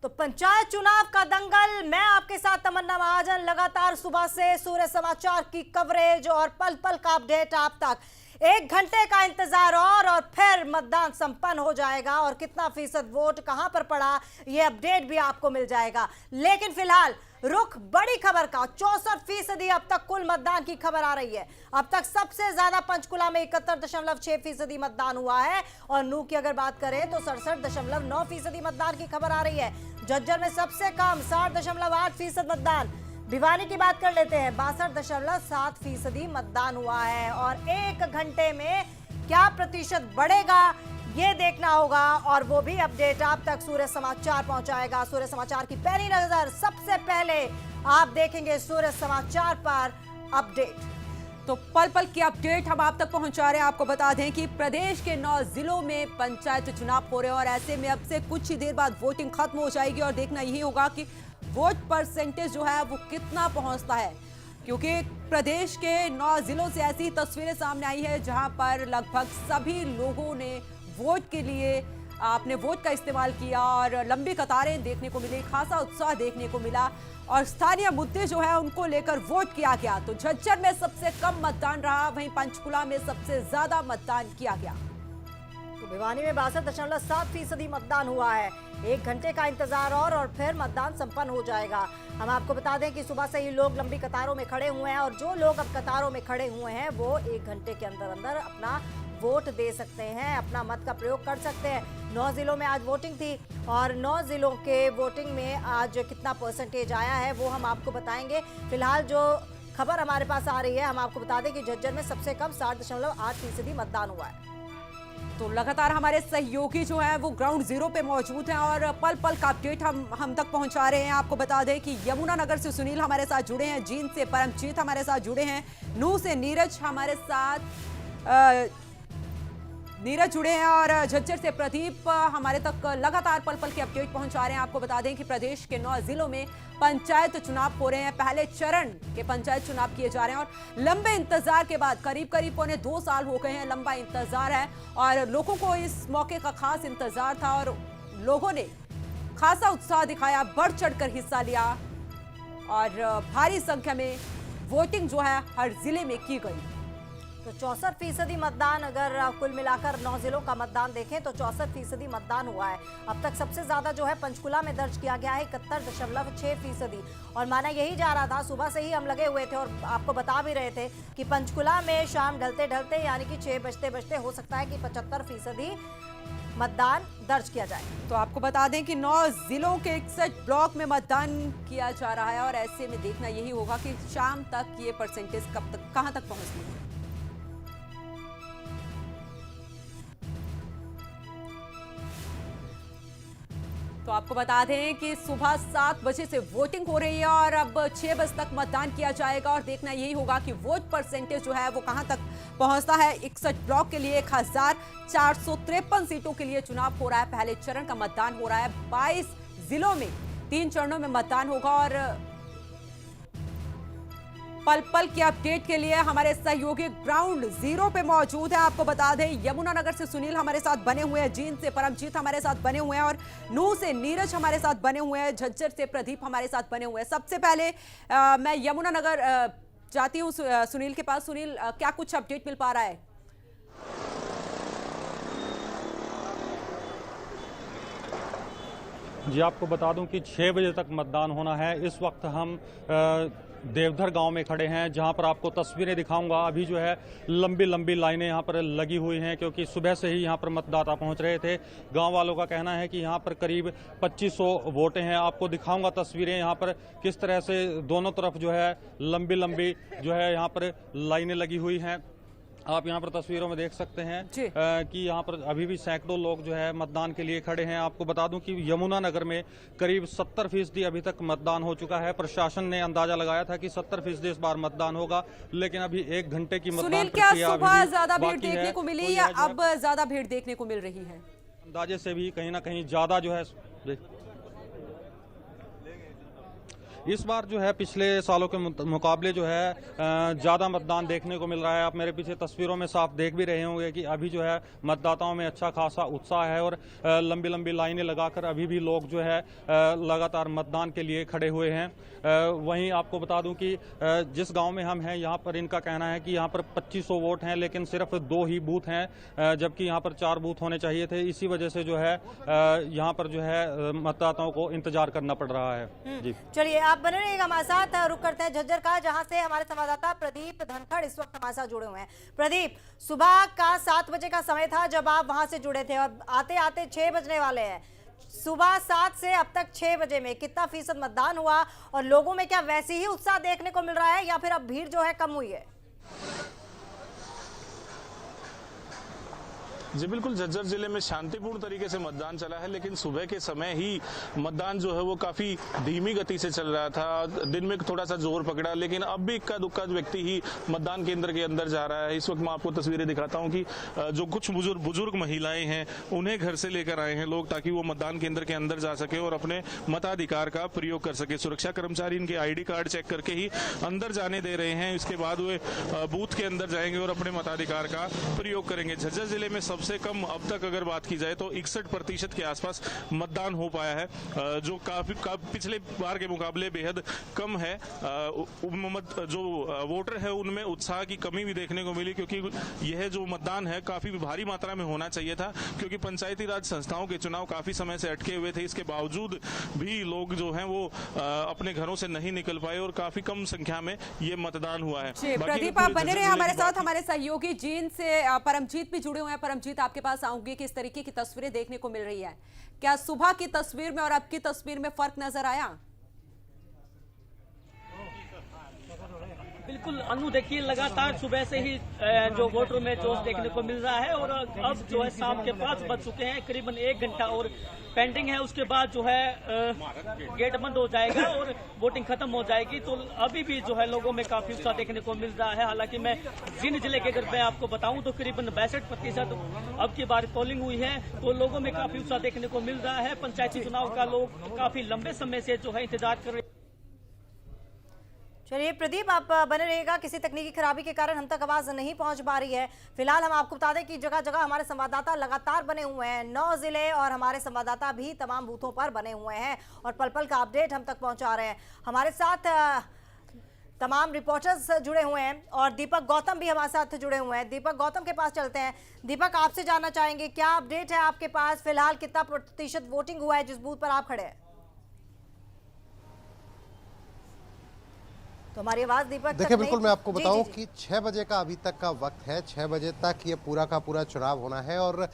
तो पंचायत चुनाव का दंगल, मैं आपके साथ तमन्ना महाजन। लगातार सुबह से सूर्य समाचार की कवरेज और पल पल का अपडेट आप तक। 1 घंटे का इंतजार और फिर मतदान संपन्न हो जाएगा और कितना फीसद वोट कहां पर पड़ा यह अपडेट भी आपको मिल जाएगा। लेकिन फिलहाल रुख बड़ी खबर का, 64% अब तक कुल मतदान की खबर आ रही है। अब तक सबसे ज्यादा पंचकुला में 71.6% मतदान हुआ है और नूह की अगर बात करें तो 67.9% मतदान की खबर आ रही है। झज्जर में सबसे कम 60.8% मतदान। भिवानी की बात कर लेते हैं, 62.7% मतदान हुआ है और 1 घंटे में क्या प्रतिशत बढ़ेगा ये देखना होगा और वो भी अपडेट आप तक सूर्य समाचार पहुंचाएगा। सूर्य समाचार की पहली नजर सबसे पहले आप देखेंगे सूर्य समाचार पर अपडेट। तो पल पल की अपडेट हम आप तक पहुंचा रहे हैं। आपको बता दें कि प्रदेश के 9 जिलों में पंचायत चुनाव हो रहे हैं और ऐसे में अब से कुछ ही देर बाद वोटिंग खत्म हो जाएगी और देखना यही होगा कि वोट परसेंटेज जो है वो कितना पहुंचता है, क्योंकि प्रदेश के 9 जिलों से ऐसी तस्वीरें सामने आई है जहां पर लगभग सभी लोगों ने वोट के लिए अपने वोट का इस्तेमाल किया और लंबी कतारें देखने को मिली, खासा उत्साह देखने को मिला और स्थानीय मुद्दे जो है उनको लेकर वोट किया गया। तो झज्जर में सबसे कम मतदान रहा, वहीं पंचकुला में सबसे ज्यादा मतदान किया गया। तो भिवानी में 62.7% मतदान हुआ है। 1 घंटे का इंतजार और फिर मतदान संपन्न हो जाएगा। हम आपको बता दें कि सुबह से ही लोग लंबी कतारों में खड़े हुए हैं और जो लोग अब कतारों में खड़े हुए हैं वो 1 घंटे के अंदर अंदर अपना वोट दे सकते हैं, अपना मत का प्रयोग कर सकते हैं। 9 जिलों में आज वोटिंग थी और 9 जिलों के वोटिंग में आज कितना परसेंटेज आया है वो हम आपको बताएंगे। फिलहाल जो खबर हमारे पास आ रही है, हम आपको बता दें कि झज्जर में सबसे कम 60.8% मतदान हुआ है। तो लगातार हमारे सहयोगी जो है वो ग्राउंड जीरो पे मौजूद हैं और पल पल का अपडेट हम तक पहुंचा रहे हैं। आपको बता दें कि यमुनानगर से सुनील हमारे साथ जुड़े हैं, जींद से परमजीत हमारे साथ जुड़े हैं, नूह से नीरज हमारे साथ जुड़े हैं और झज्जर से प्रदीप हमारे तक लगातार पल पल के अपडेट पहुंचा रहे हैं। आपको बता दें कि प्रदेश के 9 जिलों में पंचायत चुनाव हो रहे हैं। पहले चरण के पंचायत चुनाव किए जा रहे हैं और लंबे इंतजार के बाद करीब 2 साल हो गए हैं, लंबा इंतजार है और लोगों को इस मौके का खास इंतजार था और लोगों ने खासा उत्साह दिखाया, बढ़ चढ़कर हिस्सा लिया और भारी संख्या में वोटिंग जो है हर जिले में की गई। तो 64% मतदान, अगर कुल मिलाकर 9 जिलों का मतदान देखें तो 64% मतदान हुआ है। अब तक सबसे ज्यादा जो है पंचकुला में दर्ज किया गया है 71.6% और माना यही जा रहा था। सुबह से ही हम लगे हुए थे और आपको बता भी रहे थे कि पंचकुला में शाम ढलते ढलते यानी कि 6 बजते बजते हो सकता है कि 75% मतदान दर्ज किया जाए। तो आपको बता दें कि 9 जिलों के 61 ब्लॉक में मतदान किया जा रहा है और ऐसे में देखना यही होगा कि शाम तक ये परसेंटेज कहां तक पहुंचती है। तो आपको बता दें कि सुबह 7 बजे से वोटिंग हो रही है और अब 6 बजे तक मतदान किया जाएगा और देखना यही होगा कि वोट परसेंटेज जो है वो कहां तक पहुंचता है। 61 ब्लॉक के लिए 1453 सीटों के लिए चुनाव हो रहा है। पहले चरण का मतदान हो रहा है। 22 जिलों में 3 चरणों में मतदान होगा और पल पल के अपडेट के लिए हमारे सहयोगी ग्राउंड जीरो पे मौजूद है। आपको बता दें यमुनानगर से सुनील हमारे साथ बने हुए हैं, जींद से परमजीत हमारे साथ बने हुए हैं और नूह से नीरज हमारे साथ बने हुए हैं, झज्जर से प्रदीप हमारे साथ बने हुए हैं। सबसे पहले मैं यमुनानगर जाती हूँ सुनील के पास। सुनील, क्या कुछ अपडेट मिल पा रहा है? जी, आपको बता दूं कि 6 बजे तक मतदान होना है। इस वक्त हम देवधर गांव में खड़े हैं, जहां पर आपको तस्वीरें दिखाऊंगा। अभी जो है लंबी लंबी लाइनें यहां पर लगी हुई हैं, क्योंकि सुबह से ही यहां पर मतदाता पहुंच रहे थे। गांव वालों का कहना है कि यहां पर करीब 2500 वोटें हैं। आपको दिखाऊंगा तस्वीरें यहां पर किस तरह से दोनों तरफ जो है लंबी लंबी जो है यहां पर लाइनें लगी हुई हैं। आप यहाँ पर तस्वीरों में देख सकते हैं कि यहाँ पर अभी भी सैकड़ों लोग जो है मतदान के लिए खड़े हैं। आपको बता दूं कि यमुनानगर में करीब 70% अभी तक मतदान हो चुका है। प्रशासन ने अंदाजा लगाया था कि 70% इस बार मतदान होगा, लेकिन अभी 1 घंटे की मतदान प्रक्रिया सुबह ज्यादा भीड़ देखने को मिली या अब ज्यादा भीड़ देखने को मिल रही है? अंदाजे से भी कहीं ना कहीं ज्यादा जो है इस बार जो है पिछले सालों के मुकाबले जो है ज़्यादा मतदान देखने को मिल रहा है। आप मेरे पीछे तस्वीरों में साफ देख भी रहे होंगे कि अभी जो है मतदाताओं में अच्छा खासा उत्साह है और लंबी लंबी लाइनें लगाकर अभी भी लोग जो है लगातार मतदान के लिए खड़े हुए हैं। वहीं आपको बता दूं कि जिस गांव में हम हैं यहाँ पर इनका कहना है कि यहाँ पर 2500 वोट हैं, लेकिन सिर्फ 2 ही बूथ हैं, जबकि यहाँ पर 4 बूथ होने चाहिए थे। इसी वजह से जो है यहाँ पर जो है मतदाताओं को इंतजार करना पड़ रहा है। जी चलिए, आप बने रहिएगा हमारे साथ। रुक करते हैं झज्जर का, जहां से हमारे संवाददाता प्रदीप धनखड़ इस वक्त हमारे साथ जुड़े हुए हैं। प्रदीप, सुबह का 7 बजे का समय था जब आप वहां से जुड़े थे और आते आते 6 बजने वाले हैं। सुबह 7 से अब तक 6 बजे में कितना फीसद मतदान हुआ और लोगों में क्या वैसे ही उत्साह देखने को मिल रहा है या फिर अब भीड़ जो है कम हुई है? जी बिल्कुल, झज्जर जिले में शांतिपूर्ण तरीके से मतदान चला है, लेकिन सुबह के समय ही मतदान जो है वो काफी धीमी गति से चल रहा था। दिन में थोड़ा सा जोर पकड़ा, लेकिन अब भी इक्का दुक्का व्यक्ति ही मतदान केंद्र के अंदर जा रहा है। इस वक्त मैं आपको तस्वीरें दिखाता हूं कि जो कुछ बुजुर्ग महिलाएं हैं उन्हें घर से लेकर आए हैं लोग, ताकि वो मतदान केंद्र के अंदर जा सके और अपने मताधिकार का प्रयोग कर सके। सुरक्षा कर्मचारी इनके ID कार्ड चेक करके ही अंदर जाने दे रहे हैं। इसके बाद वे बूथ के अंदर जाएंगे और अपने मताधिकार का प्रयोग करेंगे। झज्जर जिले में सबसे कम अब तक अगर बात की जाए तो 61% के आसपास मतदान हो पाया है, जो काफी पिछले बार के मुकाबले बेहद कम है। जो वोटर है उनमें उत्साह की कमी भी देखने को मिली, क्योंकि यह जो मतदान है काफी भारी मात्रा में होना चाहिए था, क्योंकि पंचायती राज संस्थाओं के चुनाव काफी समय से अटके हुए थे। इसके बावजूद भी लोग जो हैं वो अपने घरों से नहीं निकल पाए और काफी कम संख्या में ये मतदान हुआ है। प्रदीप, आप बने रहे हमारे साथ। हमारे सहयोगी जीन से परमजीत भी जुड़े हुए हैं। परमजीत, आपके पास आऊंगी, किस तरीके की तस्वीरें देखने को मिल रही है? क्या सुबह की तस्वीर में और अब की तस्वीर में फर्क नजर आया? बिल्कुल अनु, देखिए लगातार सुबह से ही जो वोटरों में जोश देखने को मिल रहा है और अब जो है शाम के 5 बज चुके हैं, करीबन 1 घंटा और पेंडिंग है। उसके बाद जो है गेट बंद हो जाएगा और वोटिंग खत्म हो जाएगी। तो अभी भी जो है लोगों में काफी उत्साह देखने को मिल रहा है। हालांकि मैं जींद जिले के अगर मैं आपको बताऊं तो करीबन 62% अब की बार पोलिंग हुई है, तो लोगों में काफी उत्साह देखने को मिल रहा है। पंचायती चुनाव का लोग काफी लंबे समय से जो है इंतजार कर रहे हैं। चलिए प्रदीप, आप बने रहिएगा। किसी तकनीकी खराबी के कारण हम तक आवाज नहीं पहुंच पा रही है। फिलहाल हम आपको बता दें कि जगह जगह हमारे संवाददाता लगातार बने हुए हैं। 9 जिले और हमारे संवाददाता भी तमाम बूथों पर बने हुए हैं और पल पल का अपडेट हम तक पहुंचा रहे हैं। हमारे साथ तमाम रिपोर्टर्स जुड़े हुए हैं और दीपक गौतम भी हमारे साथ जुड़े हुए हैं। दीपक गौतम के पास चलते हैं। दीपक, आपसे जानना चाहेंगे क्या अपडेट है आपके पास? फिलहाल कितना प्रतिशत वोटिंग हुआ है जिस बूथ पर आप खड़े हैं? तो हमारी आवाज दीपक देखिए, बिल्कुल मैं आपको बताऊं कि 6 बजे का अभी तक का वक्त है। 6 बजे तक ये पूरा का पूरा चुनाव होना है और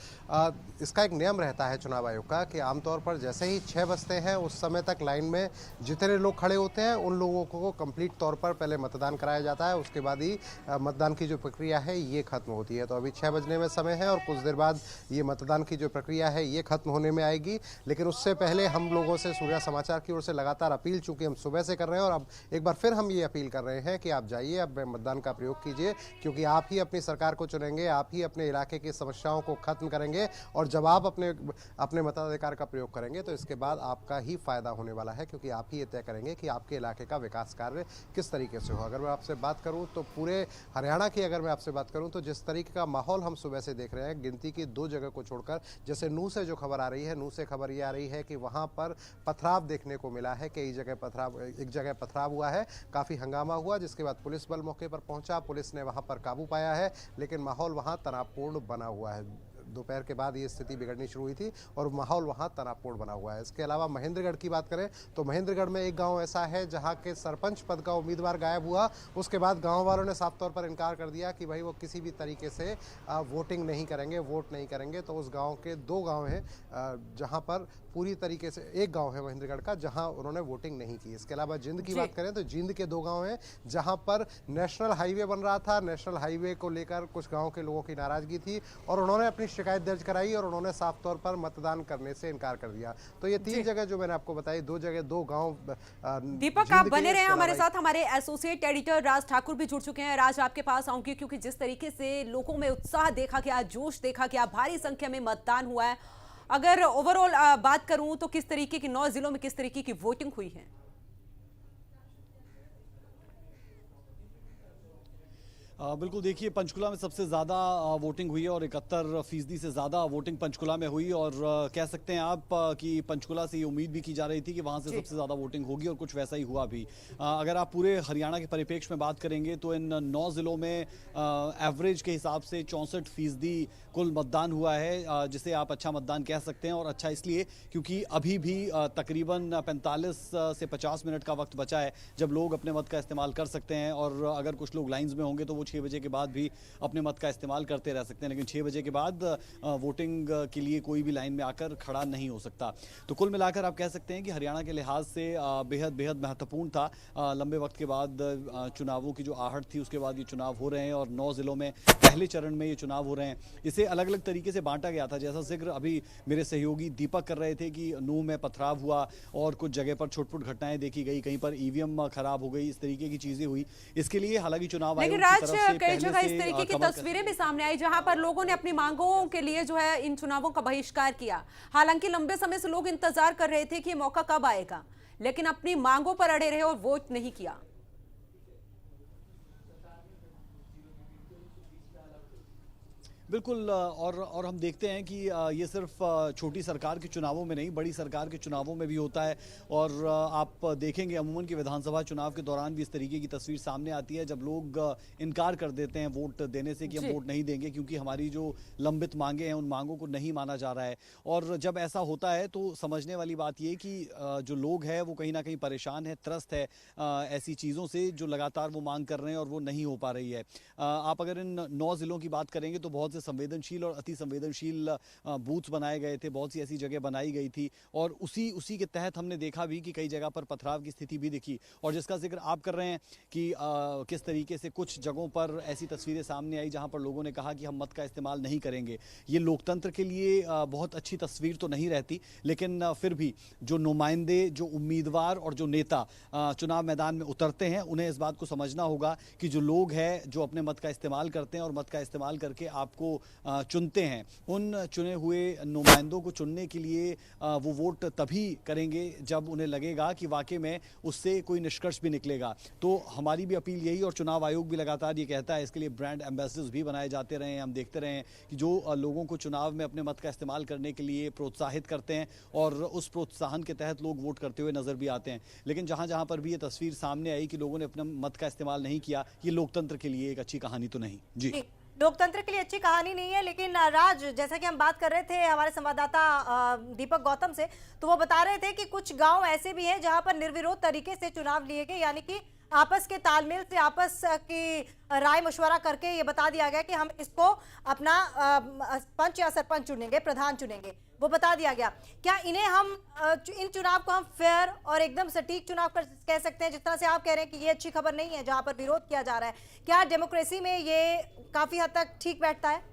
इसका एक नियम रहता है चुनाव आयोग का कि आमतौर पर जैसे ही 6 बजते हैं उस समय तक लाइन में जितने लोग खड़े होते हैं उन लोगों को कंप्लीट तौर पर पहले मतदान कराया जाता है। उसके बाद ही मतदान की जो प्रक्रिया है ये खत्म होती है। तो अभी 6 बजने में समय है और कुछ देर बाद ये मतदान की जो प्रक्रिया है ये खत्म होने में आएगी। लेकिन उससे पहले हम लोगों से सूर्या समाचार की ओर से लगातार अपील, चूंकि हम सुबह से कर रहे हैं और अब एक बार फिर हम ये अपील कर रहे हैं कि आप जाइए, अब मतदान का प्रयोग कीजिए, क्योंकि आप ही अपनी सरकार को चुनेंगे, आप ही अपने इलाके की समस्याओं को खत्म करेंगे और जब आप अपने मताधिकार का प्रयोग करेंगे तो इसके बाद आपका ही फायदा होने वाला है, क्योंकि आप ही ये तय करेंगे कि आपके इलाके का विकास कार्य किस तरीके से हो। अगर मैं आपसे बात करूं तो पूरे हरियाणा की अगर मैं आपसे बात करूं तो जिस तरीके का माहौल हम सुबह से देख रहे हैं, गिनती की 2 जगह को छोड़कर, जैसे नूह से जो खबर आ रही है, नूह से खबर ये आ रही है कि वहां पर पथराव देखने को मिला है। कई जगह पथराव, एक जगह पथराव हुआ है, काफी हंगामा हुआ, जिसके बाद पुलिस बल मौके पर पहुंचा, पुलिस ने वहां पर काबू पाया है, लेकिन माहौल वहां तनावपूर्ण बना हुआ है। दोपहर के बाद ये स्थिति बिगड़नी शुरू हुई थी और माहौल वहां तनावपूर्ण बना हुआ है। इसके अलावा महेंद्रगढ़ की बात करें तो महेंद्रगढ़ में एक गांव ऐसा है जहां के सरपंच पद का उम्मीदवार गायब हुआ। उसके बाद गांव वालों ने साफ तौर पर इनकार कर दिया कि भाई वो किसी भी तरीके से वोटिंग नहीं करेंगे, वोट नहीं करेंगे। तो उस गाँव के 2 गाँव हैं जहाँ पर पूरी तरीके से, एक गांव है महेंद्रगढ़ का जहां उन्होंने वोटिंग नहीं की। इसके अलावा जिंद की बात करें तो जिंद के 2 गांव हैं जहां पर नेशनल हाईवे बन रहा था। नेशनल हाईवे को लेकर कुछ गांव के लोगों की नाराजगी थी और उन्होंने अपनी शिकायत दर्ज कराई और उन्होंने साफ तौर पर मतदान करने से इनकार कर दिया। तो ये 3 जगह जो मैंने आपको बताई, 2 जगह 2 गाँव। दीपक, आप बने रहे हमारे साथ। हमारे एसोसिएट एडिटर राज ठाकुर भी जुड़ चुके हैं। राज, आपके पास आऊंगी, क्योंकि जिस तरीके से लोगों में उत्साह देखा गया, जोश देखा गया, भारी संख्या में मतदान हुआ है, अगर ओवरऑल बात करूं तो किस तरीके की 9 जिलों में किस तरीके की वोटिंग हुई है? बिल्कुल, देखिए पंचकुला में सबसे ज़्यादा वोटिंग हुई है और 71% से ज़्यादा वोटिंग पंचकुला में हुई और कह सकते हैं आप कि पंचकुला से ये उम्मीद भी की जा रही थी कि वहाँ से सबसे ज़्यादा वोटिंग होगी और कुछ वैसा ही हुआ भी। अगर आप पूरे हरियाणा के परिप्रेक्ष्य में बात करेंगे तो इन 9 ज़िलों में एवरेज के हिसाब से 64% कुल मतदान हुआ है, जिसे आप अच्छा मतदान कह सकते हैं। और अच्छा इसलिए क्योंकि अभी भी तकरीबन 45 से 50 मिनट का वक्त बचा है जब लोग अपने मत का इस्तेमाल कर सकते हैं। और अगर कुछ लोग लाइन्स में होंगे तो वो 6 बजे के बाद भी अपने मत का इस्तेमाल करते रह सकते हैं, लेकिन 6 बजे के बाद वोटिंग के लिए कोई भी लाइन में आकर खड़ा नहीं हो सकता। तो कुल मिलाकर आप कह सकते हैं कि हरियाणा के लिहाज से बेहद बेहद महत्वपूर्ण था। लंबे वक्त के बाद चुनावों की जो आहट थी उसके बाद ये चुनाव हो रहे हैं और 9 जिलों में पहले चरण में ये चुनाव हो रहे हैं। इसे अलग अलग तरीके से बांटा गया था, जैसा जिक्र अभी मेरे सहयोगी दीपक कर रहे थे कि नूह में पथराव हुआ और कुछ जगह पर छोट-छोट घटनाएं देखी गई, कहीं पर ईवीएम खराब हो गई, इस तरीके की चीजें हुई। इसके लिए हालांकि चुनाव आयोग लेकिन की राज तरफ से कई जगह इस पहले तरीके से की तस्वीरें भी सामने आई जहां पर लोगों ने अपनी मांगों के लिए जो है इन चुनावों का बहिष्कार किया। हालांकि लंबे समय से लोग इंतजार कर रहे थे कि ये मौका कब आएगा, लेकिन अपनी मांगों पर अड़े रहे और वोट नहीं किया। बिल्कुल, और हम देखते हैं कि ये सिर्फ छोटी सरकार के चुनावों में नहीं, बड़ी सरकार के चुनावों में भी होता है। और आप देखेंगे अमूमन कि विधानसभा चुनाव के दौरान भी इस तरीके की तस्वीर सामने आती है जब लोग इनकार कर देते हैं वोट देने से कि हम वोट नहीं देंगे क्योंकि हमारी जो लंबित मांगे हैं उन मांगों को नहीं माना जा रहा है। और जब ऐसा होता है तो समझने वाली बात ये कि जो लोग हैं वो कहीं ना कहीं परेशान है, त्रस्त है ऐसी चीज़ों से जो लगातार वो मांग कर रहे हैं और वो नहीं हो पा रही है। आप अगर इन 9 जिलों की बात करेंगे तो बहुत से संवेदनशील और अति संवेदनशील बूथ्स बनाए गए थे, बहुत सी ऐसी जगह बनाई गई थी और उसी के तहत हमने देखा भी कि कई जगह पर पथराव की स्थिति भी दिखी। और जिसका जिक्र आप कर रहे हैं कि किस तरीके से कुछ जगहों पर ऐसी तस्वीरें सामने आई जहां पर लोगों ने कहा कि हम मत का इस्तेमाल नहीं करेंगे। ये लोकतंत्र के लिए बहुत अच्छी तस्वीर तो नहीं रहती, लेकिन फिर भी जो नुमाइंदे, जो उम्मीदवार और जो नेता चुनाव मैदान में उतरते हैं उन्हें इस बात को समझना होगा कि जो लोग हैं जो अपने मत का इस्तेमाल करते हैं और मत का इस्तेमाल करके आपको चुनते हैं, उन चुने हुए नुमाइंदों को चुनने के लिए वो वोट तभी करेंगे जब उन्हें लगेगा कि वाकई में उससे कोई निष्कर्ष भी निकलेगा। तो हमारी भी अपील यही, और चुनाव आयोग भी लगातार ये कहता है, इसके लिए ब्रांड एम्बेसडर्स भी बनाए जाते रहे हैं। हम देखते रहे हैं कि जो लोगों को चुनाव में अपने मत का इस्तेमाल करने के लिए प्रोत्साहित करते हैं और उस प्रोत्साहन के तहत लोग वोट करते हुए नजर भी आते हैं। लेकिन जहां जहां पर भी ये तस्वीर सामने आई कि लोगों ने अपने मत का इस्तेमाल नहीं किया, ये लोकतंत्र के लिए एक अच्छी कहानी तो नहीं। जी, लोकतंत्र के लिए अच्छी कहानी नहीं है। लेकिन राज, जैसा कि हम बात कर रहे थे हमारे संवाददाता दीपक गौतम से, तो वो बता रहे थे कि कुछ गांव ऐसे भी हैं जहां पर निर्विरोध तरीके से चुनाव लिए गए, यानी कि आपस के तालमेल से, आपस की राय मशवरा करके ये बता दिया गया कि हम इसको अपना पंच या सरपंच चुनेंगे, प्रधान चुनेंगे, वो बता दिया गया। क्या इन्हें हम इन चुनाव को हम फेयर और एकदम सटीक चुनाव कह सकते हैं, जिस तरह से आप कह रहे हैं कि ये अच्छी खबर नहीं है जहां पर विरोध किया जा रहा है? क्या डेमोक्रेसी में ये काफी हद तक ठीक बैठता है?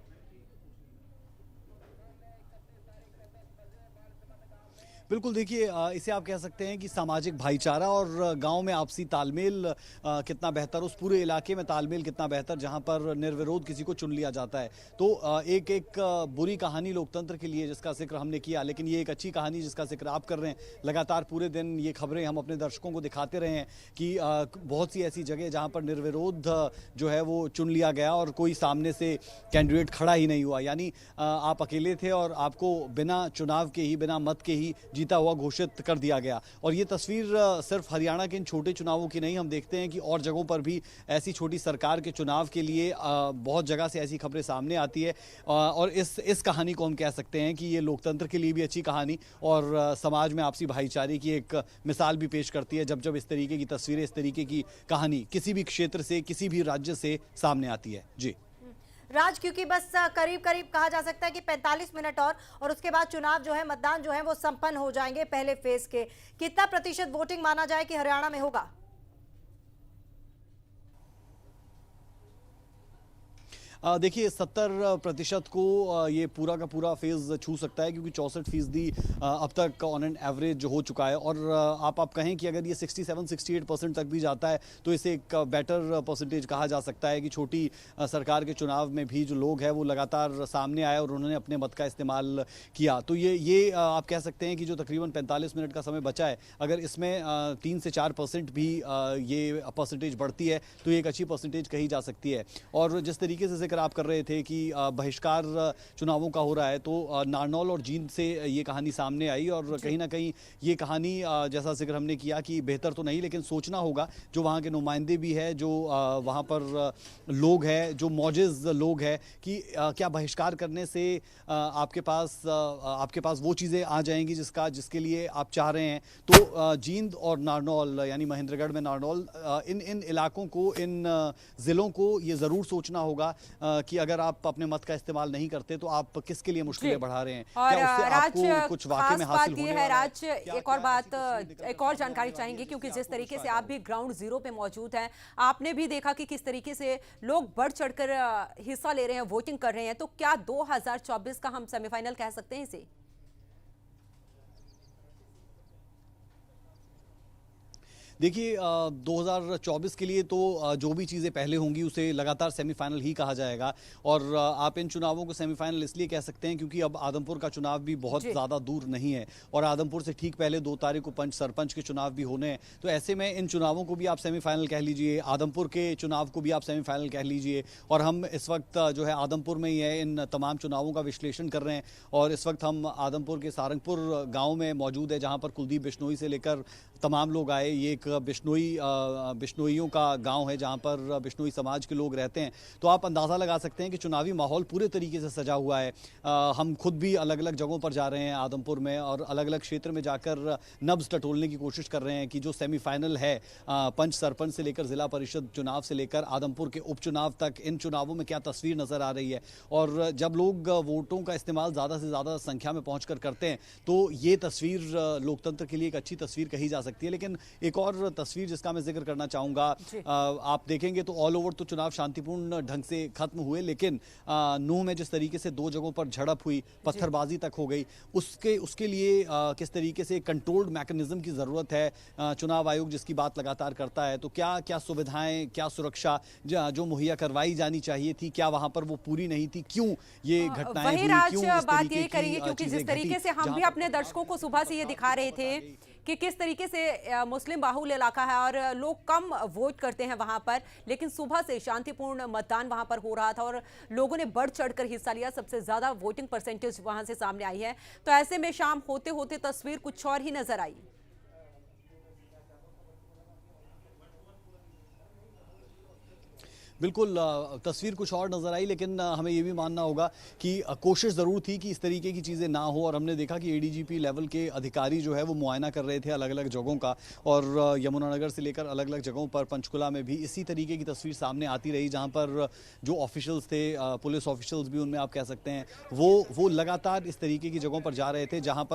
बिल्कुल, देखिए इसे आप कह सकते हैं कि सामाजिक भाईचारा और गांव में आपसी तालमेल कितना बेहतर, उस पूरे इलाके में तालमेल कितना बेहतर जहां पर निर्विरोध किसी को चुन लिया जाता है। तो एक बुरी कहानी लोकतंत्र के लिए जिसका जिक्र हमने किया, लेकिन ये एक अच्छी कहानी जिसका जिक्र आप कर रहे हैं। लगातार पूरे दिन ये खबरें हम अपने दर्शकों को दिखाते रहे हैं कि बहुत सी ऐसी जगह जहाँ पर निर्विरोध जो है वो चुन लिया गया और कोई सामने से कैंडिडेट खड़ा ही नहीं हुआ, यानी आप अकेले थे और आपको बिना चुनाव के ही, बिना मत के ही जीता हुआ घोषित कर दिया गया। और ये तस्वीर सिर्फ हरियाणा के इन छोटे चुनावों की नहीं, हम देखते हैं कि और जगहों पर भी ऐसी छोटी सरकार के चुनाव के लिए बहुत जगह से ऐसी खबरें सामने आती है। और इस कहानी को हम कह सकते हैं कि ये लोकतंत्र के लिए भी अच्छी कहानी और समाज में आपसी भाईचारे की एक मिसाल भी पेश करती है जब इस तरीके की तस्वीरें, इस तरीके की कहानी किसी भी क्षेत्र से, किसी भी राज्य से सामने आती है। जी राज, क्योंकि बस करीब करीब कहा जा सकता है कि 45 मिनट और उसके बाद चुनाव जो है, मतदान जो है वो संपन्न हो जाएंगे पहले फेज के। कितना प्रतिशत वोटिंग माना जाए कि हरियाणा में होगा? देखिए 70% को ये पूरा का पूरा फेज छू सकता है, क्योंकि 64% अब तक ऑन एन एवरेज हो चुका है। और आप कहें कि अगर ये 67-68% तक भी जाता है तो इसे एक बेटर परसेंटेज कहा जा सकता है कि छोटी सरकार के चुनाव में भी जो लोग हैं वो लगातार सामने आए और उन्होंने अपने मत का इस्तेमाल किया। तो ये आप कह सकते हैं कि जो तकरीबन 45 मिनट का समय बचा है, अगर इसमें 3 से 4% भी ये परसेंटेज बढ़ती है तो ये एक अच्छी परसेंटेज कही जा सकती है। और जिस तरीके से जिक्र आप कर रहे थे कि बहिष्कार चुनावों का हो रहा है, तो नारनौल और जींद से ये कहानी सामने आई और कहीं ना कहीं ये कहानी जैसा जिक्र हमने किया कि बेहतर तो नहीं, लेकिन सोचना होगा जो वहाँ के नुमाइंदे भी है, जो वहाँ पर लोग हैं, जो मौजूद लोग हैं, कि क्या बहिष्कार करने से आपके पास वो चीज़ें आ जाएंगी जिसके लिए आप चाह रहे हैं। तो जींद और नारनौल यानी महेंद्रगढ़ में नारनौल, इन इलाकों को, इन ज़िलों को ये ज़रूर सोचना होगा कि अगर आप अपने मत का इस्तेमाल नहीं करते तो आप किसके लिए मुश्किलें बढ़ा रहे हैं। और क्या उससे राज, आपको कुछ वाकई में हासिल होने वाला है? राज, एक और जानकारी चाहेंगे, क्योंकि जिस तरीके से आप भी ग्राउंड जीरो पे मौजूद हैं, आपने भी देखा कि किस तरीके से लोग बढ़ चढ़कर हिस्सा ले रहे हैं, वोटिंग कर रहे हैं। तो क्या 2024 का हम सेमीफाइनल कह सकते हैं इसे? देखिए 2024 के लिए तो जो भी चीज़ें पहले होंगी उसे लगातार सेमीफाइनल ही कहा जाएगा। और आप इन चुनावों को सेमीफाइनल इसलिए कह सकते हैं क्योंकि अब आदमपुर का चुनाव भी बहुत ज़्यादा दूर नहीं है और आदमपुर से ठीक पहले 2 तारीख को पंच सरपंच के चुनाव भी होने हैं। तो ऐसे में इन चुनावों को भी आप सेमीफाइनल कह लीजिए, आदमपुर के चुनाव को भी आप सेमीफाइनल कह लीजिए। और हम इस वक्त जो है आदमपुर में ही है, इन तमाम चुनावों का विश्लेषण कर रहे हैं। और इस वक्त हम आदमपुर के सारंगपुर गाँव में मौजूद है, जहाँ पर कुलदीप बिश्नोई से लेकर तमाम लोग आए। ये एक बिश्नोइयों का गांव है जहां पर बिश्नोई समाज के लोग रहते हैं। तो आप अंदाज़ा लगा सकते हैं कि चुनावी माहौल पूरे तरीके से सजा हुआ है। हम खुद भी अलग अलग जगहों पर जा रहे हैं आदमपुर में और अलग अलग क्षेत्र में जाकर नब्ज़ टटोलने की कोशिश कर रहे हैं कि जो सेमीफाइनल है पंच सरपंच से लेकर ज़िला परिषद चुनाव से लेकर आदमपुर के उपचुनाव तक, इन चुनावों में क्या तस्वीर नज़र आ रही है। और जब लोग वोटों का इस्तेमाल ज़्यादा से ज़्यादा संख्या में पहुँच कर करते हैं तो ये तस्वीर लोकतंत्र के लिए एक अच्छी तस्वीर कही जा सकती है। लेकिन एक और तस्वीर जिसका मैं जिक्र करना चाहूँगा, आप देखेंगे तो ऑल ओवर तो चुनाव शांतिपूर्ण ढंग से खत्म हुए, लेकिन नूह में जिस तरीके से 2 जगहों पर झड़प हुई, पत्थरबाजी तक हो गई, उसके लिए किस तरीके से कंट्रोल्ड मैकेनिज्म की ज़रूरत है। चुनाव आयोग जिसकी बात लगातार करता है, तो क्या सुविधाएं, क्या सुरक्षा जो मुहैया करवाई जानी चाहिए थी, क्या वहां पर वो पूरी नहीं थी? क्यों ये घटनाएं हुई? क्यों बात यही करेंगे, क्योंकि जिस तरीके से हम भी अपने दर्शकों को सुबह से ये दिखा रहे थे कि किस तरीके से मुस्लिम बाहुल इलाका है और लोग कम वोट करते हैं वहां पर, लेकिन सुबह से शांतिपूर्ण मतदान वहां पर हो रहा था और लोगों ने बढ़ चढ़कर हिस्सा लिया। सबसे ज्यादा वोटिंग परसेंटेज वहां से सामने आई है। तो ऐसे में शाम होते होते तस्वीर कुछ और ही नजर आई। बिल्कुल तस्वीर कुछ और नज़र आई, लेकिन हमें ये भी मानना होगा कि कोशिश ज़रूर थी कि इस तरीके की चीज़ें ना हो। और हमने देखा कि एडीजीपी लेवल के अधिकारी जो है वो मुआयना कर रहे थे अलग अलग जगहों का, और यमुनानगर से लेकर अलग अलग जगहों पर पंचकुला में भी इसी तरीके की तस्वीर सामने आती रही, जहाँ पर जो ऑफिशियल्स थे, पुलिस ऑफिशियल्स भी उनमें आप कह सकते हैं, वो लगातार इस तरीके की जगहों पर जा रहे थे जहाँ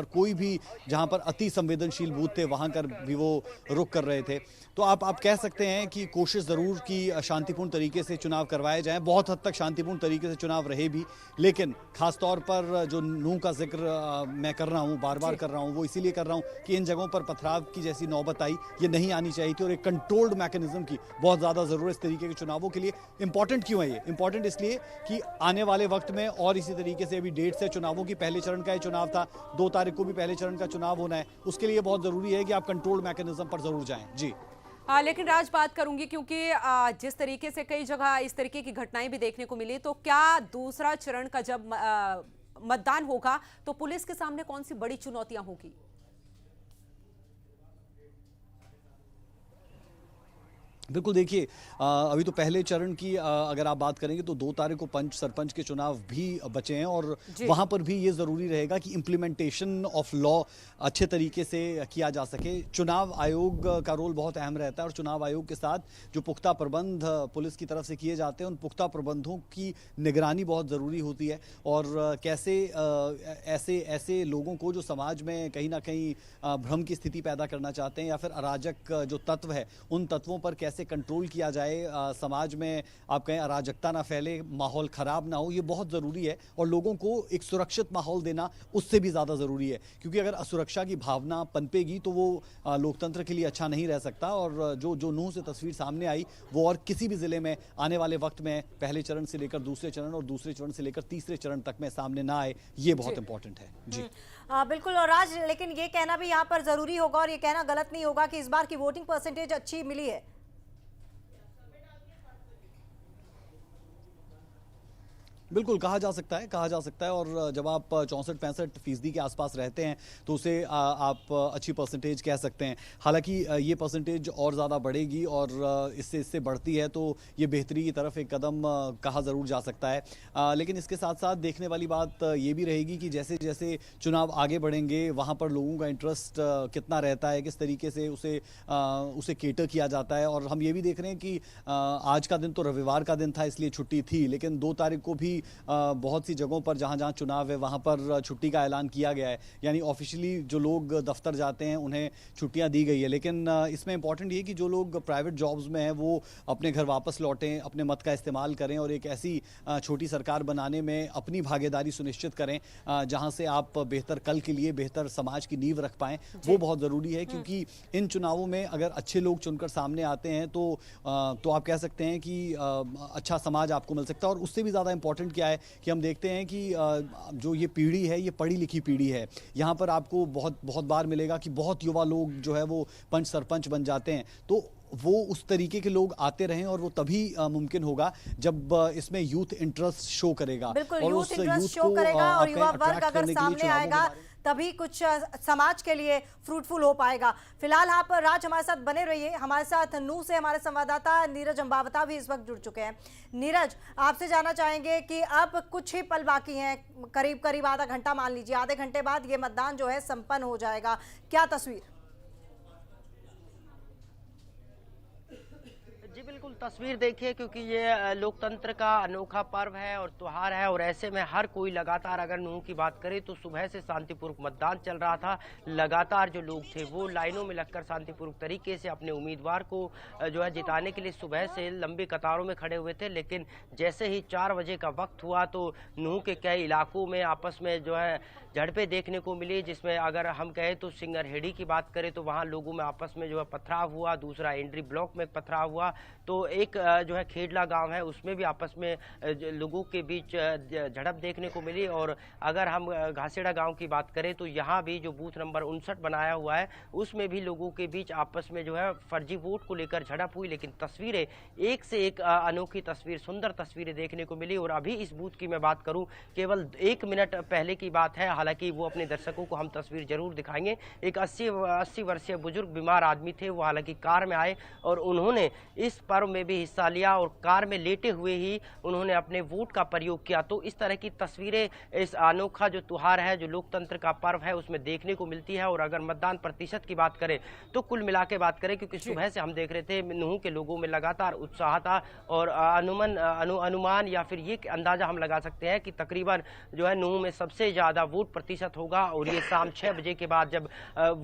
पर अति संवेदनशील बूथ थे वहाँ कर भी वो रुक कर रहे थे। तो आप कह सकते हैं कि कोशिश ज़रूर की शांतिपूर्ण तरीके से चुनाव करवाए जाएं, बहुत हद तक शांतिपूर्ण तरीके से चुनाव रहे भी, लेकिन खासतौर पर जो नूह का जिक्र मैं कर रहा हूं, बार बार कर रहा हूं, वो इसीलिए कर रहा हूं कि इन जगहों पर पथराव की जैसी नौबत आई, ये नहीं आनी चाहिए थी। और एक कंट्रोल्ड मैकेनिज्म की बहुत ज़्यादा ज़रूरत इस तरीके के चुनावों के लिए। इंपॉर्टेंट क्यों है ये? इंपॉर्टेंट इसलिए कि आने वाले वक्त में और इसी तरीके से अभी डेट से चुनावों की पहले चरण का ये चुनाव था, 2 तारीख को भी पहले चरण का चुनाव होना है, उसके लिए बहुत ज़रूरी है कि आप कंट्रोल्ड मैकेनिज्म पर ज़रूर जाएँ। जी लेकिन राज, बात करूंगी क्योंकि जिस तरीके से कई जगह इस तरीके की घटनाएं भी देखने को मिली, तो क्या दूसरा चरण का जब मतदान होगा तो पुलिस के सामने कौन सी बड़ी चुनौतियां होगी? बिल्कुल, देखिए अभी तो पहले चरण की अगर आप बात करेंगे तो 2 तारीख को पंच सरपंच के चुनाव भी बचे हैं, और वहां पर भी ये ज़रूरी रहेगा कि इम्प्लीमेंटेशन ऑफ लॉ अच्छे तरीके से किया जा सके। चुनाव आयोग का रोल बहुत अहम रहता है और चुनाव आयोग के साथ जो पुख्ता प्रबंध पुलिस की तरफ से किए जाते हैं, उन पुख्ता प्रबंधों की निगरानी बहुत ज़रूरी होती है। और कैसे ऐसे लोगों को जो समाज में कहीं ना कहीं भ्रम की स्थिति पैदा करना चाहते हैं या फिर अराजक जो तत्व है, उन तत्वों पर कैसे कैसे कंट्रोल किया जाए, समाज में आप कहें अराजकता ना फैले, माहौल ख़राब ना हो, ये बहुत ज़रूरी है। और लोगों को एक सुरक्षित माहौल देना उससे भी ज़्यादा ज़रूरी है, क्योंकि अगर असुरक्षा की भावना पनपेगी तो वो लोकतंत्र के लिए अच्छा नहीं रह सकता। और जो नूंह से तस्वीर सामने आई वो और किसी भी ज़िले में आने वाले वक्त में पहले चरण से लेकर दूसरे चरण और दूसरे चरण से लेकर तीसरे चरण तक में सामने ना आए, ये बहुत इंपॉर्टेंट है। जी बिल्कुल। और राज, लेकिन ये कहना भी यहाँ पर जरूरी होगा और ये कहना गलत नहीं होगा कि इस बार की वोटिंग परसेंटेज अच्छी मिली है। बिल्कुल कहा जा सकता है। और जब आप 64-65% के आसपास रहते हैं तो उसे आप अच्छी परसेंटेज कह सकते हैं। हालांकि ये परसेंटेज और ज़्यादा बढ़ेगी और इससे बढ़ती है तो ये बेहतरी की तरफ एक कदम कहा ज़रूर जा सकता है। लेकिन इसके साथ साथ देखने वाली बात ये भी रहेगी कि जैसे जैसे चुनाव आगे बढ़ेंगे वहाँ पर लोगों का इंटरेस्ट कितना रहता है, किस तरीके से उसे केटर किया जाता है। और हम ये भी देख रहे हैं कि आज का दिन तो रविवार का दिन था इसलिए छुट्टी थी, लेकिन 2 तारीख को भी बहुत सी जगहों पर जहां चुनाव है वहां पर छुट्टी का ऐलान किया गया है, यानी ऑफिशियली जो लोग दफ्तर जाते हैं उन्हें छुट्टियां दी गई है। लेकिन इसमें इंपॉर्टेंट ये कि जो लोग प्राइवेट जॉब्स में हैं वो अपने घर वापस लौटें, अपने मत का इस्तेमाल करें और एक ऐसी छोटी सरकार बनाने में अपनी भागीदारी सुनिश्चित करें जहां से आप बेहतर कल के लिए बेहतर समाज की नींव रख पाएं। वो बहुत ज़रूरी है, क्योंकि इन चुनावों में अगर अच्छे लोग चुनकर सामने आते हैं तो आप कह सकते हैं कि अच्छा समाज आपको मिल सकता है। और उससे भी ज़्यादा इंपॉर्टेंट क्या है कि हम देखते हैं कि जो ये पीढ़ी है ये पढ़ी लिखी पीढ़ी है। यहाँ पर आपको बहुत बार मिलेगा कि बहुत युवा लोग जो है वो पंच सरपंच बन जाते हैं। तो वो उस तरीके के लोग आते रहें और वो तभी मुमकिन होगा जब इसमें यूथ इंटरेस्ट शो करेगा। बिल्कुल, और यूथ इंटरेस्ट शो करेगा और युवा वर्ग अगर सामने आएगा तभी कुछ समाज के लिए फ्रूटफुल हो पाएगा। फिलहाल आप राज हमारे साथ बने रहिए। हमारे साथ नूंह से हमारे संवाददाता नीरज अंबावता भी इस वक्त जुड़ चुके हैं। नीरज, आपसे जानना चाहेंगे कि अब कुछ ही पल बाकी हैं, करीब आधा घंटा, मान लीजिए आधे घंटे बाद ये मतदान जो है संपन्न हो जाएगा, क्या तस्वीर? जी बिल्कुल, तस्वीर देखिए, क्योंकि ये लोकतंत्र का अनोखा पर्व है और त्योहार है और ऐसे में हर कोई लगातार, अगर नूंह की बात करें तो सुबह से शांतिपूर्वक मतदान चल रहा था। लगातार जो लोग थे वो लाइनों में लगकर शांतिपूर्वक तरीके से अपने उम्मीदवार को जो है जिताने के लिए सुबह से लंबी कतारों में खड़े हुए थे। लेकिन जैसे ही 4 बजे का वक्त हुआ तो नूंह के कई इलाकों में आपस में जो है झड़पें देखने को मिली, जिसमें अगर हम कहें तो सिंगरहेड़ी की बात करें तो वहाँ लोगों में आपस में जो है पथराव हुआ, दूसरा एंड्री ब्लॉक में पथराव हुआ, तो एक जो है खेडला गांव है उसमें भी आपस में लोगों के बीच झड़प देखने को मिली। और अगर हम घासेड़ा गांव की बात करें तो यहाँ भी जो बूथ नंबर 59 बनाया हुआ है उसमें भी लोगों के बीच आपस में जो है फर्जी वोट को लेकर झड़प हुई। लेकिन तस्वीरें एक से एक अनोखी तस्वीर, सुंदर तस्वीरें देखने को मिली। और अभी इस बूथ की मैं बात करूं, केवल 1 मिनट पहले की बात है, हालांकि वो अपने दर्शकों को हम तस्वीर जरूर दिखाएंगे। एक 80 वर्षीय बुजुर्ग बीमार आदमी थे, वो हालांकि कार में आए और उन्होंने इस पर्व में भी हिस्सा लिया और कार में लेटे हुए ही उन्होंने अपने वोट का प्रयोग किया। तो इस तरह की तस्वीरें इस अनोखा जो त्योहार है, जो लोकतंत्र का पर्व है, उसमें देखने को मिलती है। और अगर मतदान प्रतिशत की बात करें तो कुल मिला के बात करें, क्योंकि सुबह से हम देख रहे थे नूंह के लोगों में लगातार उत्साह था और अनुमान या फिर ये अंदाजा हम लगा सकते हैं कि तकरीबन जो है नूंह में सबसे ज्यादा वोट प्रतिशत होगा। और ये शाम 6 बजे के बाद जब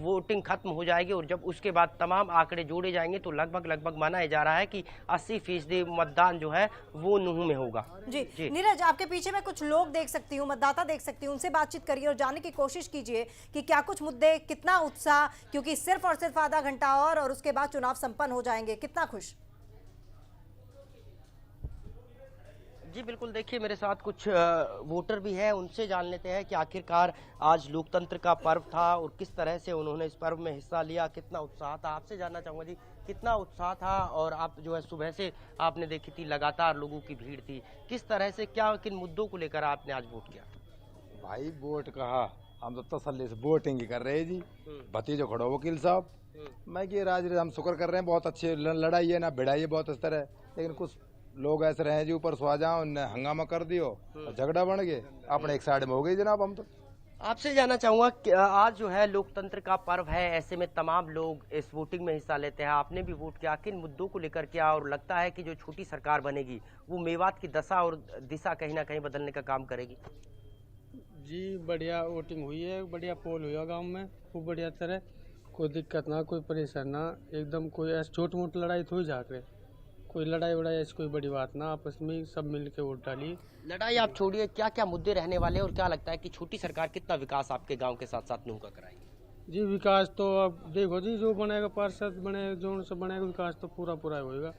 वोटिंग खत्म हो जाएगी और जब उसके बाद तमाम आंकड़े जोड़े जाएंगे तो लगभग माना जा रहा है कि 80% मतदान जो है वो नूंह में होगा। जी नीरज, आपके पीछे मैं कुछ लोग देख सकती हूँ, मतदाता देख सकती हूँ, उनसे बातचीत करिए और जानने की कोशिश कीजिए कि क्या कुछ मुद्दे, कितना उत्साह, क्योंकि सिर्फ और सिर्फ आधा घंटा और उसके बाद चुनाव संपन्न हो जाएंगे, कितना खुश? जी बिल्कुल, देखिए मेरे साथ कुछ वोटर भी हैं, उनसे जान लेते हैं कि आखिरकार आज लोकतंत्र का पर्व था और किस तरह से उन्होंने इस पर्व में हिस्सा लिया, कितना उत्साह था। आपसे जानना चाहूँगा जी, कितना उत्साह था और आप जो है सुबह से आपने देखी थी लगातार लोगों की भीड़ थी, किस तरह से, क्या किन मुद्दों को लेकर आपने आज वोट किया? भाई वोट कहा, हम तो तसल्ली से वोटिंग ही कर रहे हैं जी। भतीजो खड़ो वकील साहब, मैं कि राज हम शुक्र कर रहे हैं, बहुत अच्छी लड़ाई है ना, भिड़ाई है बहुत इस तरह। लेकिन कुछ लोग ऐसे रहे जी ऊपर सो जाओ, हंगामा कर दियो, झगड़ा बन गए, अपने एक साइड में हो गई जनाब। हम तो आपसे जानना चाहूंगा कि आज जो है लोकतंत्र का पर्व है, ऐसे में तमाम लोग इस वोटिंग में हिस्सा लेते हैं, आपने भी वोट किया, किन मुद्दों को लेकर किया और लगता है कि जो छोटी सरकार बनेगी वो मेवात की दशा और दिशा कहीं ना कहीं बदलने का काम करेगी? जी बढ़िया वोटिंग हुई है, बढ़िया पोल हुआ गांव में, खूब बढ़िया तरह। कोई दिक्कत ना, कोई परेशान ना, एकदम कोई ऐसी छोट मोट लड़ाई थोड़ी जाके, कोई लड़ाई वड़ाई ऐसी कोई बड़ी बात ना, आपस में सब मिल के वोट डाली। लड़ाई आप छोड़िए, क्या क्या मुद्दे रहने वाले हैं और क्या लगता है कि छोटी सरकार कितना विकास आपके गांव के साथ साथ नूह का कराएगी? जी विकास तो अब देखो जी, जो बनेगा पार्षद बने, जो से बनेगा विकास तो पूरा पूरा होएगा।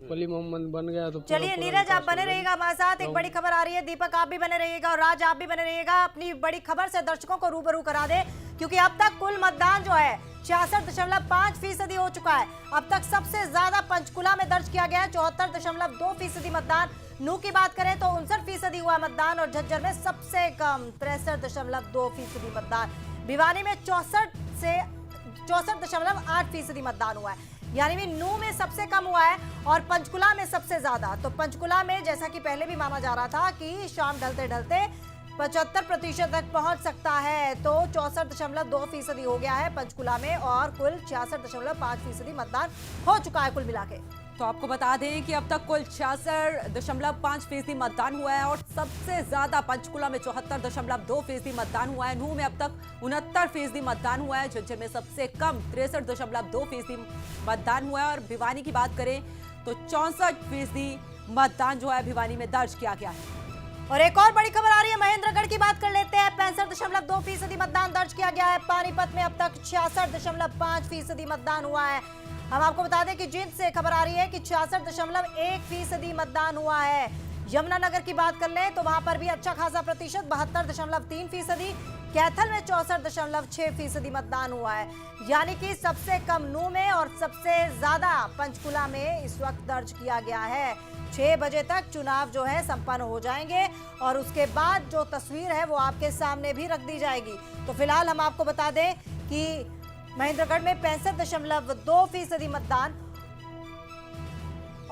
वली मोहम्मद बन गया तो चलिए नीरज आप बने रहिएगा हमारे साथ। एक बड़ी खबर आ रही है, दीपक आप भी बने रहिएगा और राज आप भी बने रहिएगा। अपनी बड़ी खबर से दर्शकों को रूबरू करा दे, क्योंकि अब तक कुल मतदान जो है 66.5% हो चुका है। अब तक सबसे ज्यादा पंचकुला में दर्ज किया गया है 74.2% मतदान। नूह की बात करें तो 59% हुआ मतदान और झज्जर में सबसे कम 63.2% मतदान। भिवानी में 64.8% मतदान हुआ है, यानी भी नूह में सबसे कम हुआ है और पंचकुला में सबसे ज्यादा। तो पंचकुला में जैसा कि पहले भी माना जा रहा था कि शाम ढलते ढलते 75% तक पहुंच सकता है, तो 64.2% हो गया है पंचकुला में और कुल 66.5% मतदान हो चुका है कुल मिला के। तो आपको बता दें कि अब तक कुल 66.5% मतदान हुआ है और सबसे ज्यादा पंचकुला में 74.2% मतदान हुआ है। नूह में अब तक 69% मतदान हुआ है। झज्जर में सबसे कम 63.2% मतदान हुआ है और भिवानी की बात करें तो 64% मतदान जो है भिवानी में दर्ज किया गया है। और एक और बड़ी खबर आ रही है, महेंद्रगढ़ की बात कर लेते हैं। 65.2% मतदान दर्ज किया गया है। पानीपत में अब तक 66.5% मतदान हुआ है। हम आपको बता दें कि जींद से खबर आ रही है कि 66.1% मतदान हुआ है। यमुनानगर की बात कर लें तो वहां पर भी अच्छा खासा प्रतिशत 72.3%। कैथल में 64.6% मतदान हुआ है, यानी कि सबसे कम नूह में और सबसे ज्यादा पंचकुला में इस वक्त दर्ज किया गया है। 6 बजे तक चुनाव जो है संपन्न हो जाएंगे और उसके बाद जो तस्वीर है वो आपके सामने भी रख दी जाएगी। तो फिलहाल हम आपको बता दें कि महेंद्रगढ़ में 65.2% मतदान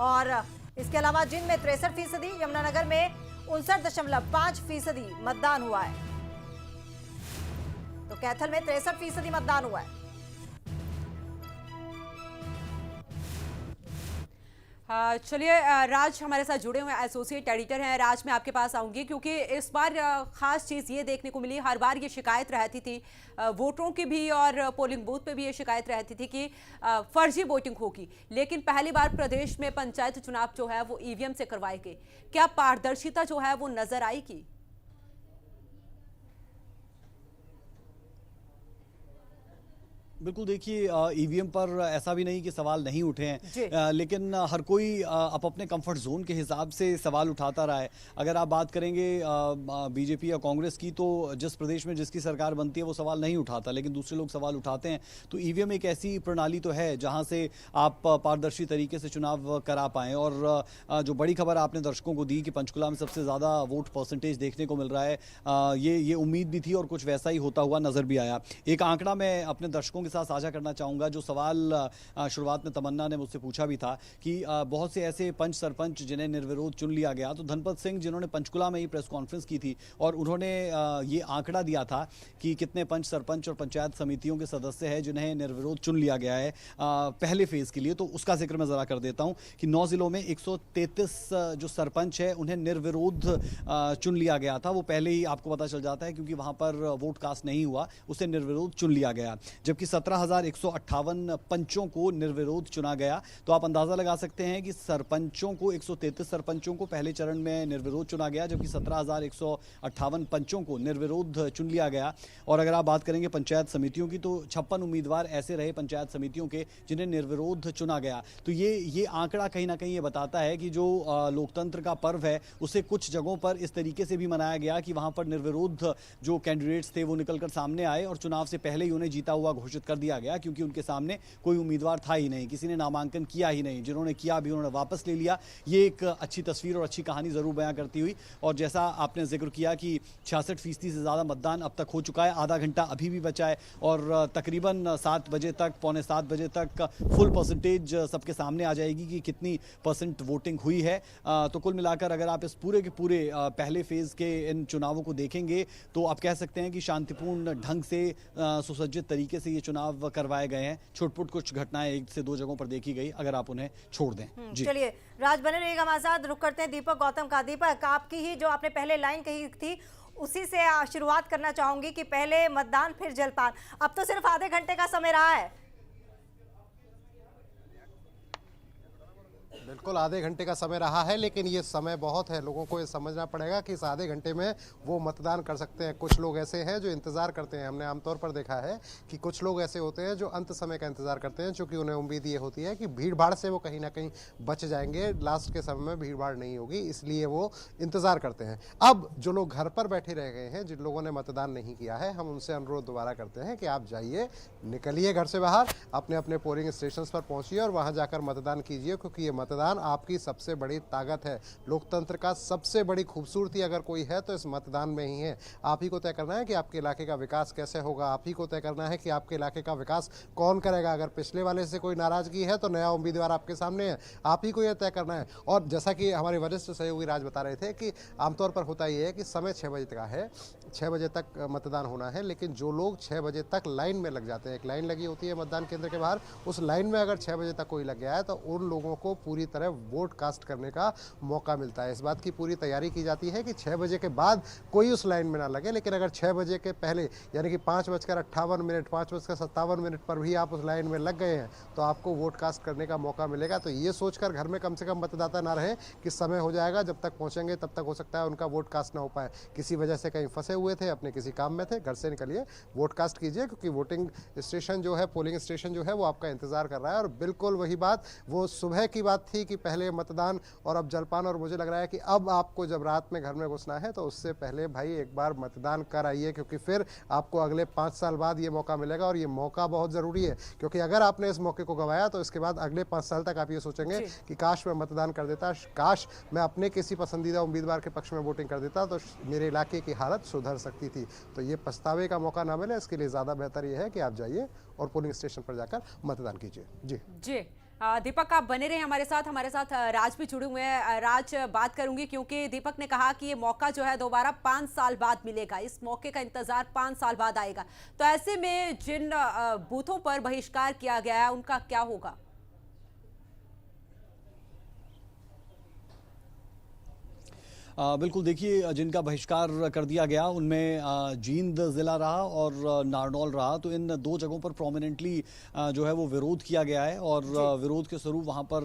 और इसके अलावा जिंद में 63%, यमुनानगर में 59.5% मतदान हुआ है, तो कैथल में 63% मतदान हुआ है। चलिए राज हमारे साथ जुड़े हुए एसोसिएट एडिटर हैं। राज मैं आपके पास आऊंगी क्योंकि इस बार खास चीज़ ये देखने को मिली, हर बार ये शिकायत रहती थी वोटरों की भी और पोलिंग बूथ पे भी ये शिकायत रहती थी कि फर्जी वोटिंग होगी, लेकिन पहली बार प्रदेश में पंचायत चुनाव जो है वो ईवीएम से करवाए गए। क्या पारदर्शिता जो है वो नजर आएगी? बिल्कुल, देखिए ईवीएम पर ऐसा भी नहीं कि सवाल नहीं उठे हैं, लेकिन हर कोई अपने कंफर्ट जोन के हिसाब से सवाल उठाता रहा है। अगर आप बात करेंगे बीजेपी या कांग्रेस की, तो जिस प्रदेश में जिसकी सरकार बनती है वो सवाल नहीं उठाता, लेकिन दूसरे लोग सवाल उठाते हैं। तो ईवीएम एक ऐसी प्रणाली तो है जहां से आप पारदर्शी तरीके से चुनाव करा पाएँ। और जो बड़ी खबर आपने दर्शकों को दी कि पंचकुला में सबसे ज़्यादा वोट परसेंटेज देखने को मिल रहा है, ये उम्मीद भी थी और कुछ वैसा ही होता हुआ नजर भी आया। एक आंकड़ा मैं अपने दर्शकों के साथ साझा करना चाहूंगा। जो सवाल शुरुआत में तमन्ना ने मुझसे पूछा भी था कि बहुत से ऐसे पंच सरपंच जिन्हें निर्विरोध चुन लिया गया, तो धनपत सिंह जिन्होंने पंचकुला में ही प्रेस कॉन्फ्रेंस की थी और उन्होंने ये आंकड़ा दिया था कि कितने पंच सरपंच और पंचायत समितियों के सदस्य हैं जिन्हें निर्विरोध चुन लिया गया है पहले फेज के लिए। तो उसका जिक्र मैं जरा कर देता हूं कि 9 जिलों में 133 जो सरपंच है उन्हें निर्विरोध चुन लिया गया था। वो पहले ही आपको पता चल जाता है क्योंकि वहां पर वोट कास्ट नहीं हुआ, उसे निर्विरोध चुन लिया गया। जबकि 17,158 पंचों को निर्विरोध चुना गया। तो आप अंदाजा लगा सकते हैं कि सरपंचों को 133 सरपंचों को पहले चरण में निर्विरोध चुना गया, जबकि 17,158 पंचों को निर्विरोध चुन लिया गया। और अगर आप बात करेंगे पंचायत समितियों की, तो 56 उम्मीदवार ऐसे रहे पंचायत समितियों के जिन्हें निर्विरोध चुना गया। तो ये आंकड़ा कहीं ना कहीं ये बताता है कि जो लोकतंत्र का पर्व है उसे कुछ जगहों पर इस तरीके से भी मनाया गया कि वहां पर निर्विरोध जो कैंडिडेट्स थे वो निकलकर सामने आए और चुनाव से पहले ही उन्हें जीता हुआ घोषित कर दिया गया, क्योंकि उनके सामने कोई उम्मीदवार था ही नहीं, किसी ने नामांकन किया ही नहीं। जिन्होंने किया भी उन्होंने वापस ले लिया। ये एक अच्छी तस्वीर और अच्छी कहानी जरूर बयां करती हुई। और जैसा आपने जिक्र किया कि 66% से ज्यादा मतदान अब तक हो चुका है, आधा घंटा अभी भी बचा है और तकरीबन 7 बजे तक, पौने 7 बजे तक फुल परसेंटेज सबके सामने आ जाएगी कि कितनी परसेंट वोटिंग हुई है। तो कुल मिलाकर अगर आप इस पूरे के पूरे पहले फेज के इन चुनावों को देखेंगे तो आप कह सकते हैं कि शांतिपूर्ण ढंग से सुसज्जित तरीके से ये चुनाव करवाए गए हैं। छुटपुट कुछ घटनाएं 1 से 2 जगहों पर देखी गई, अगर आप उन्हें छोड़ दें। जी चलिए राज बने रहिएगा हमारे साथ। रुक करते हैं दीपक गौतम का। दीपक, आपकी ही जो आपने पहले लाइन कही थी उसी से शुरुआत करना चाहूंगी कि पहले मतदान फिर जलपान। अब तो सिर्फ आधे घंटे का समय रहा है। बिल्कुल आधे घंटे का समय रहा है, लेकिन ये समय बहुत है। लोगों को ये समझना पड़ेगा कि इस आधे घंटे में वो मतदान कर सकते हैं। कुछ लोग ऐसे हैं जो इंतजार करते हैं। हमने आमतौर पर देखा है कि कुछ लोग ऐसे होते हैं जो अंत समय का इंतजार करते हैं, क्योंकि उन्हें उम्मीद ये होती है कि भीड़ भाड़ से वो कहीं ना कहीं बच जाएंगे, लास्ट के समय में भीड़ भाड़ नहीं होगी, इसलिए वो इंतजार करते हैं। अब जो लोग घर पर बैठे रह गए हैं, जिन लोगों ने मतदान नहीं किया है, हम उनसे अनुरोध दोबारा करते हैं कि आप जाइए, निकलिए घर से बाहर, अपने अपने पोलिंग स्टेशन पर पहुंचिए और वहां जाकर मतदान कीजिए, क्योंकि ये मतदान आपकी सबसे बड़ी ताकत है। लोकतंत्र का सबसे बड़ी खूबसूरती अगर कोई है तो इस मतदान में ही है। आप ही को तय करना है कि आपके इलाके का विकास कैसे होगा, आप ही को तय करना है कि आपके इलाके का विकास कौन करेगा। अगर पिछले वाले से कोई नाराजगी है तो नया उम्मीदवार आपके सामने है, आप ही को यह तय करना है। और जैसा कि हमारे वरिष्ठ सहयोगी राज बता रहे थे कि आमतौर पर होता यह है कि समय 6 बजे का है, 6 बजे तक मतदान होना है, लेकिन जो लोग 6 बजे तक लाइन में लग जाते हैं, एक लाइन लगी होती है मतदान केंद्र के बाहर, उस लाइन में अगर 6 बजे तक कोई लग गया है तो उन लोगों को पूरी तरह वोट कास्ट करने का मौका मिलता है। इस बात की पूरी तैयारी की जाती है कि 6 बजे के बाद कोई उस लाइन में ना लगे, लेकिन अगर 6 बजे के पहले यानी कि 5:58, 5:57 पर भी आप उस लाइन में लग गए हैं तो आपको वोट कास्ट करने का मौका मिलेगा। तो ये सोचकर घर में कम से कम मतदाता ना रहे कि समय हो जाएगा, जब तक पहुंचेंगे तब तक हो सकता है उनका वोट कास्ट ना हो पाए। किसी वजह से कहीं फंसे हुए थे, अपने किसी काम में थे, घर से निकलिए, वोट कास्ट कीजिए, क्योंकि वोटिंग स्टेशन जो है, पोलिंग स्टेशन जो है वो आपका इंतजार कर रहा है। और बिल्कुल वही बात वो सुबह की बात थी कि पहले मतदान और अब जलपान, और मुझे लग रहा है कि अब आपको जब रात में घर में घुसना है तो उससे पहले भाई एक बार मतदान कर आइए, क्योंकि फिर आपको अगले 5 साल बाद ये मौका मिलेगा। और ये मौका बहुत ज़रूरी है, क्योंकि अगर आपने इस मौके को गंवाया तो इसके बाद अगले 5 साल तक आप ये सोचेंगे कि काश मैं मतदान कर देता, काश मैं अपने किसी पसंदीदा उम्मीदवार के पक्ष में वोटिंग कर देता तो मेरे इलाके की हालत सुधर सकती थी। तो ये पछतावे का मौका ना मिले, इसके लिए ज़्यादा बेहतर ये है कि आप जाइए और पोलिंग स्टेशन पर जाकर मतदान कीजिए। जी दीपक, आप बने रहे हमारे साथ राज भी जुड़े हुए हैं। राज, बात करूंगी क्योंकि दीपक ने कहा कि ये मौका जो है दोबारा 5 साल बाद मिलेगा, इस मौके का इंतजार 5 साल बाद आएगा। तो ऐसे में जिन बूथों पर बहिष्कार किया गया है उनका क्या होगा? बिल्कुल, देखिए, जिनका बहिष्कार कर दिया गया उनमें जींद ज़िला रहा और नारनौल रहा। तो इन 2 जगहों पर प्रोमिनेंटली जो है वो विरोध किया गया है और विरोध के स्वरूप वहाँ पर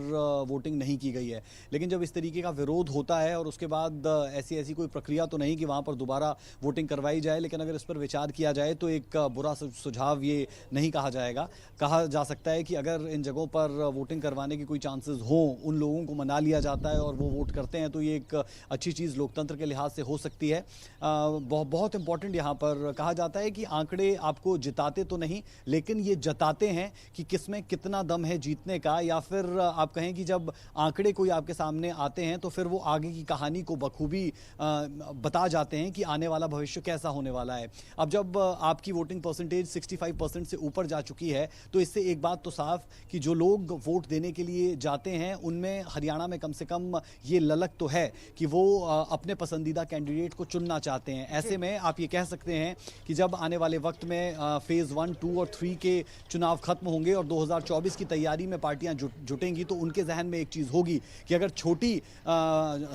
वोटिंग नहीं की गई है। लेकिन जब इस तरीके का विरोध होता है और उसके बाद ऐसी कोई प्रक्रिया तो नहीं कि वहाँ पर दोबारा वोटिंग करवाई जाए, लेकिन अगर इस पर विचार किया जाए तो एक बुरा सुझाव ये नहीं कहा जाएगा। कहा जा सकता है कि अगर इन जगहों पर वोटिंग करवाने की कोई चांसेस हों, उन लोगों को मना लिया जाता है और वो वोट करते हैं, तो ये एक अच्छी चीज़ लोकतंत्र के लिहाज से हो सकती है। बहुत इंपॉर्टेंट यहाँ पर कहा जाता है कि आंकड़े आपको जिताते तो नहीं, लेकिन ये जताते हैं कि किसमें कितना दम है जीतने का। या फिर आप कहें कि जब आंकड़े कोई आपके सामने आते हैं तो फिर वो आगे की कहानी को बखूबी बता जाते हैं कि आने वाला भविष्य कैसा होने वाला है। अब जब आपकी वोटिंग परसेंटेज 65% से ऊपर जा चुकी है तो इससे एक बात तो साफ कि जो लोग वोट देने के लिए जाते हैं उनमें हरियाणा में कम से कम ये ललक तो है कि वो अपने पसंदीदा कैंडिडेट को चुनना चाहते हैं। ऐसे में आप ये कह सकते हैं कि जब आने वाले वक्त में फेज़ 1, 2 और 3 के चुनाव खत्म होंगे और 2024 की तैयारी में पार्टियां जुटेंगी तो उनके जहन में एक चीज़ होगी कि अगर छोटी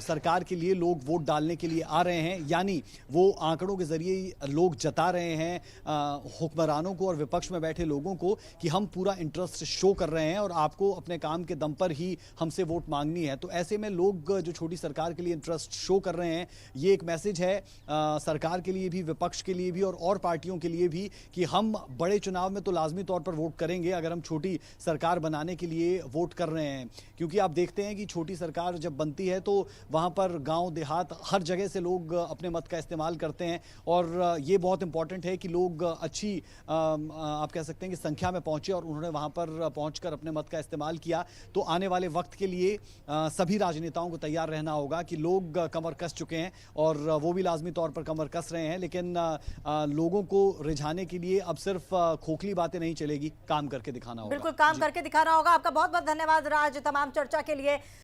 सरकार के लिए लोग वोट डालने के लिए आ रहे हैं, यानी वो आंकड़ों के जरिए लोग जता रहे हैं हुक्मरानों को और विपक्ष में बैठे लोगों को कि हम पूरा इंटरेस्ट शो कर रहे हैं और आपको अपने काम के दम पर ही हमसे वोट मांगनी है। तो ऐसे में लोग जो छोटी सरकार के लिए इंटरेस्ट शो कर रहे हैं, ये एक मैसेज है सरकार के लिए भी, विपक्ष के लिए भी और पार्टियों के लिए भी कि हम बड़े चुनाव में तो लाजमी तौर पर वोट करेंगे अगर हम छोटी सरकार बनाने के लिए वोट कर रहे हैं। क्योंकि आप देखते हैं कि छोटी सरकार जब बनती है तो वहां पर गांव देहात हर जगह से लोग अपने मत का इस्तेमाल करते हैं और ये बहुत इंपॉर्टेंट है कि लोग अच्छी आप कह सकते हैं कि संख्या में पहुंचे और उन्होंने वहां पर पहुंचकर अपने मत का इस्तेमाल किया। तो आने वाले वक्त के लिए सभी राजनेताओं को तैयार रहना होगा कि लोग कमर कस चुके हैं और वो भी लाजमी तौर पर कमर कस रहे हैं, लेकिन लोगों को रिझाने के लिए अब सिर्फ खोखली बातें नहीं चलेगी, काम करके दिखाना होगा। बिल्कुल, काम करके दिखाना होगा। आपका बहुत बहुत धन्यवाद राज तमाम चर्चा के लिए।